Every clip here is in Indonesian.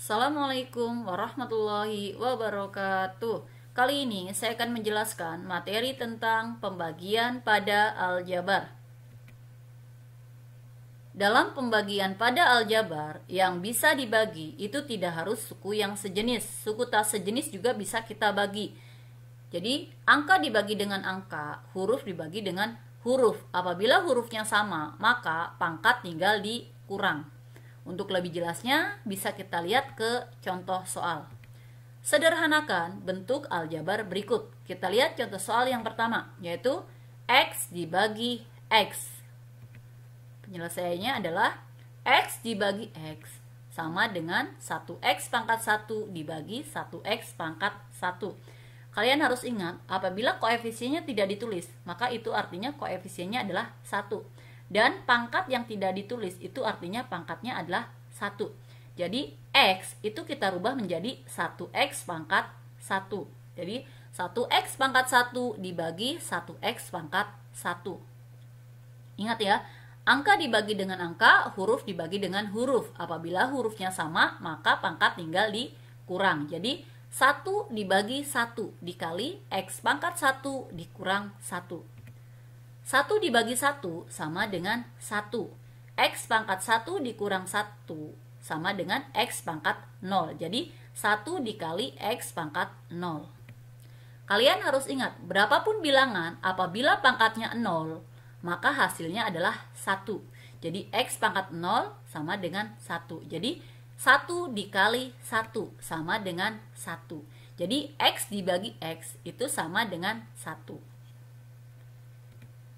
Assalamualaikum warahmatullahi wabarakatuh. Kali ini saya akan menjelaskan materi tentang pembagian pada aljabar. Dalam pembagian pada aljabar, yang bisa dibagi itu tidak harus suku yang sejenis. Suku tak sejenis juga bisa kita bagi. Jadi, angka dibagi dengan angka, huruf dibagi dengan huruf. Apabila hurufnya sama, maka pangkat tinggal dikurang. Untuk lebih jelasnya, bisa kita lihat ke contoh soal. Sederhanakan bentuk aljabar berikut. Kita lihat contoh soal yang pertama, yaitu X dibagi X. Penyelesaiannya adalah X dibagi X sama dengan 1X pangkat 1 dibagi 1X pangkat 1. Kalian harus ingat, apabila koefisiennya tidak ditulis, maka itu artinya koefisiennya adalah 1. Dan pangkat yang tidak ditulis itu artinya pangkatnya adalah 1. Jadi X itu kita rubah menjadi 1X pangkat 1. Jadi 1X pangkat 1 dibagi 1X pangkat 1. Ingat ya, angka dibagi dengan angka, huruf dibagi dengan huruf. Apabila hurufnya sama, maka pangkat tinggal dikurang. Jadi 1 dibagi 1 dikali X pangkat 1 dikurang 1. 1 dibagi 1 sama dengan 1. X pangkat 1 dikurang 1 sama dengan X pangkat 0. Jadi 1 dikali X pangkat 0. Kalian harus ingat, berapapun bilangan apabila pangkatnya 0, maka hasilnya adalah 1. Jadi X pangkat 0 sama dengan 1. Jadi 1 dikali 1 sama dengan 1. Jadi X dibagi X itu sama dengan 1.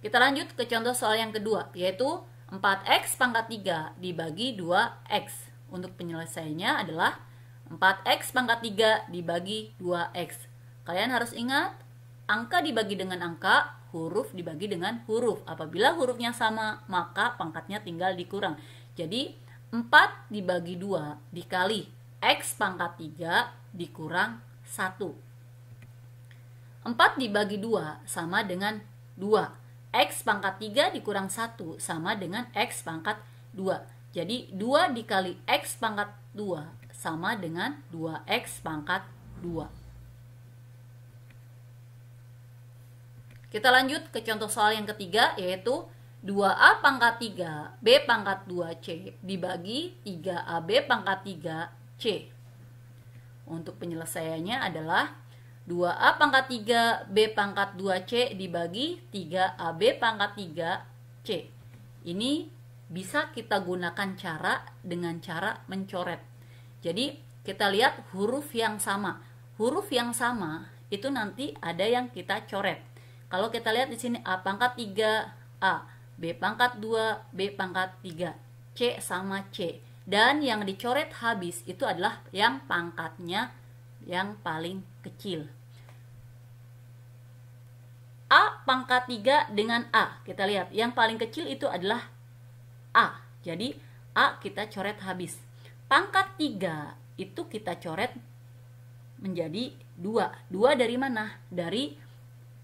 Kita lanjut ke contoh soal yang kedua, yaitu 4X pangkat 3 dibagi 2X. Untuk penyelesaiannya adalah 4X pangkat 3 dibagi 2X. Kalian harus ingat, angka dibagi dengan angka, huruf dibagi dengan huruf. Apabila hurufnya sama, maka pangkatnya tinggal dikurang. Jadi 4 dibagi 2 dikali X pangkat 3 dikurang 1. 4 dibagi 2 sama dengan 2. X pangkat 3 dikurang 1 sama dengan X pangkat 2. Jadi 2 dikali X pangkat 2 sama dengan 2X pangkat 2. Kita lanjut ke contoh soal yang ketiga, yaitu 2A pangkat 3 B pangkat 2C dibagi 3AB pangkat 3C. Untuk penyelesaiannya adalah 2A pangkat 3 B pangkat 2C dibagi 3AB pangkat 3C. Ini bisa kita gunakan dengan cara mencoret. Jadi kita lihat huruf yang sama. Huruf yang sama itu nanti ada yang kita coret. Kalau kita lihat di sini A pangkat 3A, B pangkat 2, B pangkat 3, C sama C. Dan yang dicoret habis itu adalah yang pangkatnya yang paling kecil. A pangkat 3 dengan A. Kita lihat, yang paling kecil itu adalah A. Jadi A kita coret habis. Pangkat 3 itu kita coret menjadi 2. 2 dari mana? Dari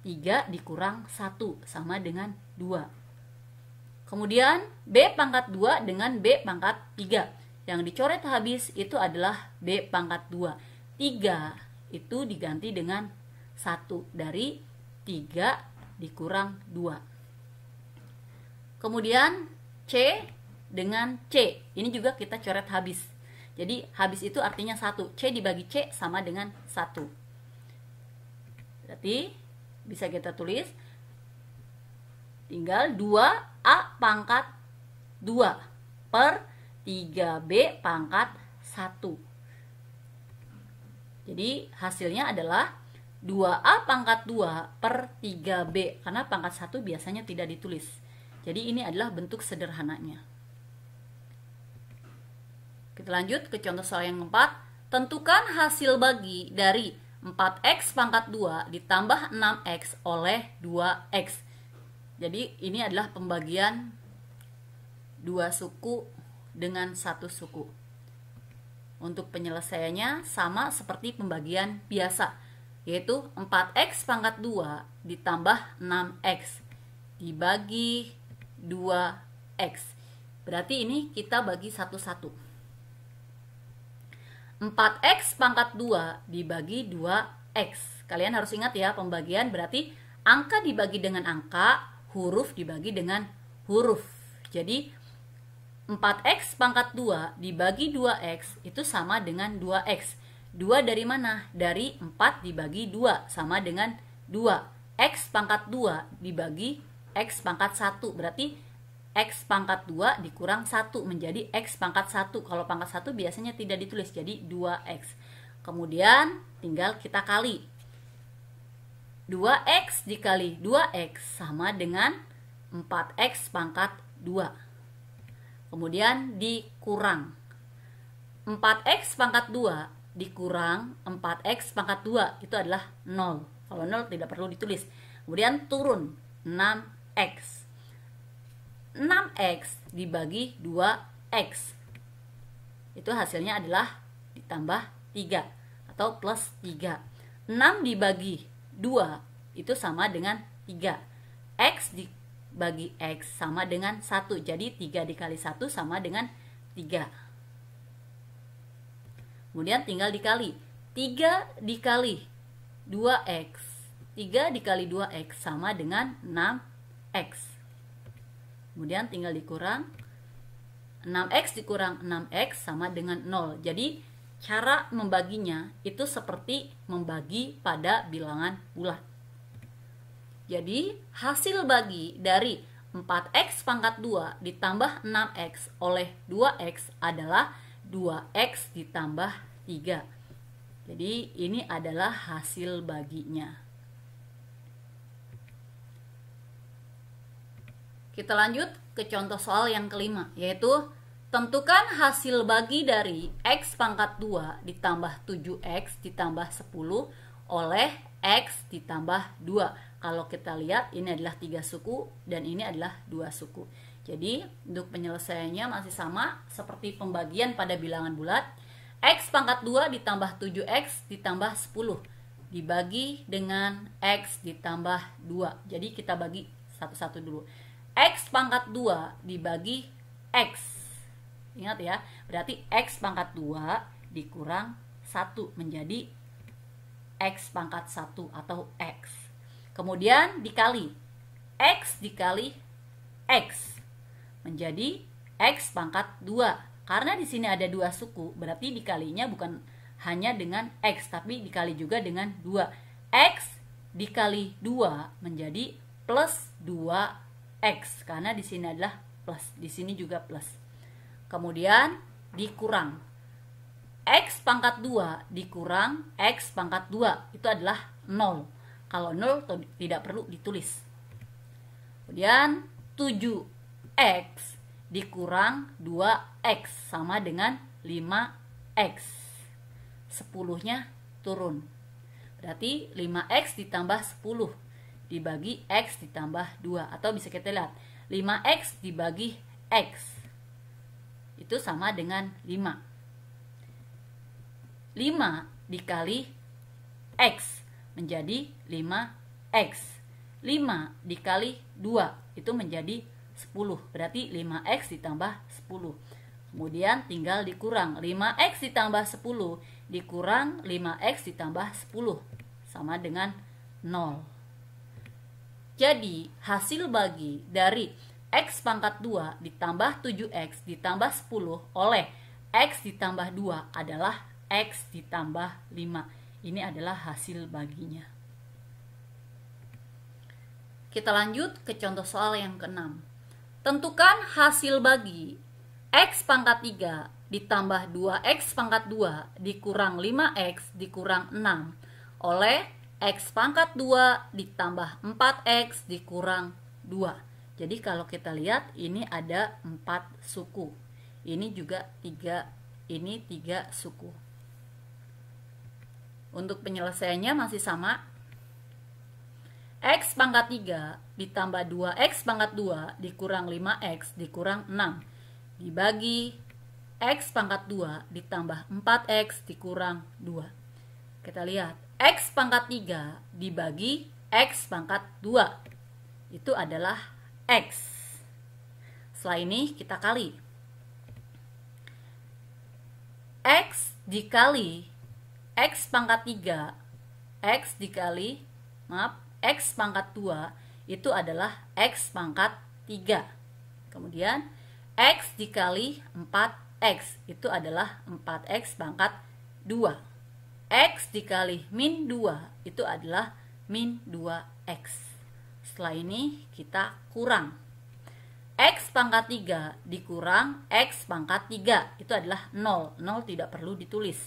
3 dikurang 1 sama dengan 2. Kemudian B pangkat 2 dengan B pangkat 3. Yang dicoret habis itu adalah B pangkat 2. 3 itu diganti dengan 1 dari 3 dikurang 2. Kemudian C dengan C. Ini juga kita coret habis. Jadi habis itu artinya 1. C dibagi C sama dengan 1. Berarti bisa kita tulis tinggal 2A pangkat 2 per 3B pangkat 1. Jadi hasilnya adalah 2A pangkat 2 per 3B. Karena pangkat 1 biasanya tidak ditulis. Jadi ini adalah bentuk sederhananya. Kita lanjut ke contoh soal yang keempat. Tentukan hasil bagi dari 4X pangkat 2 ditambah 6X oleh 2X. Jadi ini adalah pembagian 2 suku dengan 1 suku. Untuk penyelesaiannya sama seperti pembagian biasa, yaitu 4X pangkat 2 ditambah 6X dibagi 2X. Berarti ini kita bagi satu-satu. 4x pangkat 2 dibagi 2x. Kalian harus ingat ya, pembagian berarti angka dibagi dengan angka, huruf dibagi dengan huruf. Jadi 4x pangkat 2 dibagi 2x itu sama dengan 2x. 2 dari mana? Dari 4 dibagi 2 sama dengan 2. X pangkat 2 dibagi X pangkat 1. Berarti X pangkat 2 dikurang 1 menjadi X pangkat 1. Kalau pangkat 1 biasanya tidak ditulis, jadi 2X. Kemudian tinggal kita kali. 2X dikali 2X sama dengan 4X pangkat 2. Kemudian dikurang 4X pangkat 2 dikurang 4X pangkat 2 itu adalah 0. Kalau 0 tidak perlu ditulis. Kemudian turun 6X. 6X dibagi 2X. Itu hasilnya adalah ditambah 3 atau plus 3. 6 dibagi 2 itu sama dengan 3. X dibagi X sama dengan 1. Jadi 3 dikali 1 sama dengan 3. Kemudian tinggal dikali 3 dikali 2x. 3 dikali 2x sama dengan 6x. Kemudian tinggal dikurang 6x dikurang 6x sama dengan 0. Jadi cara membaginya itu seperti membagi pada bilangan bulat. Jadi hasil bagi dari 4x pangkat 2 ditambah 6x oleh 2x adalah 2x ditambah 3. Jadi ini adalah hasil baginya. Kita lanjut ke contoh soal yang kelima, yaitu tentukan hasil bagi dari x pangkat 2 ditambah 7x ditambah 10 oleh x ditambah 2. Kalau kita lihat ini adalah 3 suku dan ini adalah 2 suku. Jadi untuk penyelesaiannya masih sama seperti pembagian pada bilangan bulat. X pangkat 2 ditambah 7x ditambah 10 dibagi dengan x ditambah 2. Jadi kita bagi satu-satu dulu. X pangkat 2 dibagi x. Ingat ya, berarti x pangkat 2 dikurang 1 menjadi x pangkat 1 atau x. Kemudian dikali x dikali x menjadi x pangkat 2. Karena di sini ada 2 suku, berarti dikalinya bukan hanya dengan x, tapi dikali juga dengan 2. X dikali 2 menjadi plus 2x. Karena di sini adalah plus, di sini juga plus. Kemudian dikurang x pangkat 2 dikurang x pangkat 2 itu adalah 0. Kalau 0 tidak perlu ditulis. Kemudian 7x dikurang 2x sama dengan 5x. 10-nya turun. Berarti 5x ditambah 10 dibagi x ditambah 2. Atau bisa kita lihat 5x dibagi x itu sama dengan 5. 5 dikali x menjadi 5x. 5 dikali 2 itu menjadi 10. Berarti 5x ditambah 10. Kemudian tinggal dikurang 5x ditambah 10 dikurang 5x ditambah 10 sama dengan 0. Jadi hasil bagi dari x pangkat 2 ditambah 7x ditambah 10 oleh x ditambah 2 adalah x ditambah 5. Ini adalah hasil baginya. Kita lanjut ke contoh soal yang ke-6. Tentukan hasil bagi x pangkat 3 ditambah 2x pangkat 2 dikurang 5x dikurang 6 oleh x pangkat 2 ditambah 4x dikurang 2. Jadi kalau kita lihat ini ada 4 suku. Ini juga 3, ini 3 suku. Untuk penyelesaiannya masih sama. X pangkat 3 ditambah 2x pangkat 2 dikurang 5x dikurang 6 dibagi x pangkat 2 ditambah 4x dikurang 2. Kita lihat x pangkat 3 dibagi x pangkat 2 itu adalah x. Setelah ini kita kali x dikali X pangkat 3, X dikali, X pangkat 2 itu adalah X pangkat 3. Kemudian X dikali 4X itu adalah 4X pangkat 2. X dikali min 2 itu adalah min 2X. Setelah ini kita kurang. X pangkat 3 dikurang X pangkat 3 itu adalah 0. 0 tidak perlu ditulis.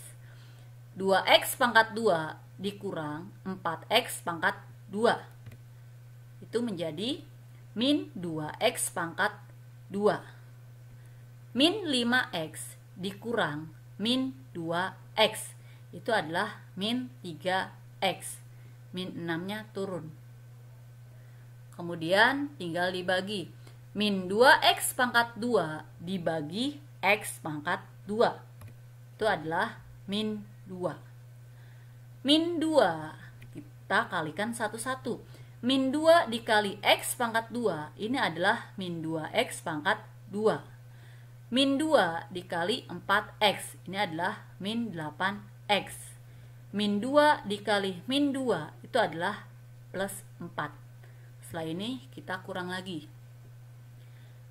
2X pangkat 2 dikurang 4X pangkat 2 itu menjadi min 2X pangkat 2. Min 5X dikurang min 2X itu adalah min 3X. Min 6-nya turun. Kemudian tinggal dibagi. Min 2X pangkat 2 dibagi X pangkat 2 itu adalah min 2. Min 2 kita kalikan satu-satu. Min 2 dikali X pangkat 2 ini adalah min 2X pangkat 2. Min 2 dikali 4X ini adalah min 8X. Min 2 dikali min 2 itu adalah plus 4. Setelah ini kita kurang lagi.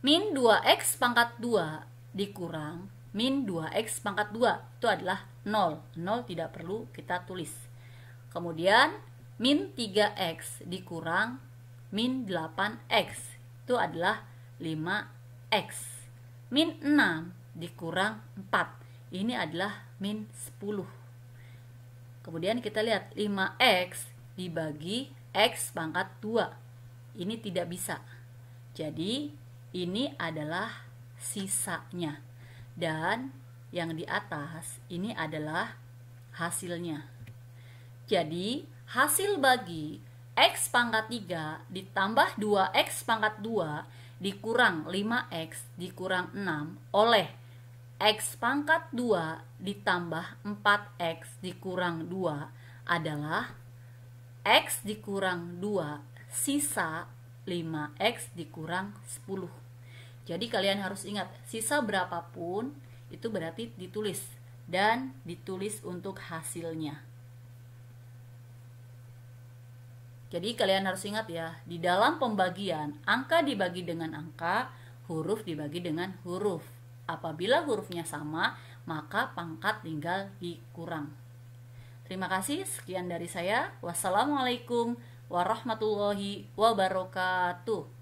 Min 2X pangkat 2 dikurang min 2X pangkat 2 itu adalah 0. 0 tidak perlu kita tulis. Kemudian min 3X dikurang min 8X itu adalah 5X. Min 6 dikurang 4 ini adalah min 10. Kemudian kita lihat 5X dibagi X pangkat 2 ini tidak bisa. Jadi ini adalah sisanya. Dan yang di atas ini adalah hasilnya. Jadi hasil bagi X pangkat 3 ditambah 2X pangkat 2 dikurang 5X dikurang 6 oleh X pangkat 2 ditambah 4X dikurang 2 adalah X dikurang 2 sisa 5X dikurang 10. Jadi kalian harus ingat, sisa berapapun itu berarti ditulis dan ditulis untuk hasilnya. Jadi kalian harus ingat ya, di dalam pembagian angka dibagi dengan angka, huruf dibagi dengan huruf. Apabila hurufnya sama, maka pangkat tinggal dikurang. Terima kasih, sekian dari saya. Wassalamualaikum warahmatullahi wabarakatuh.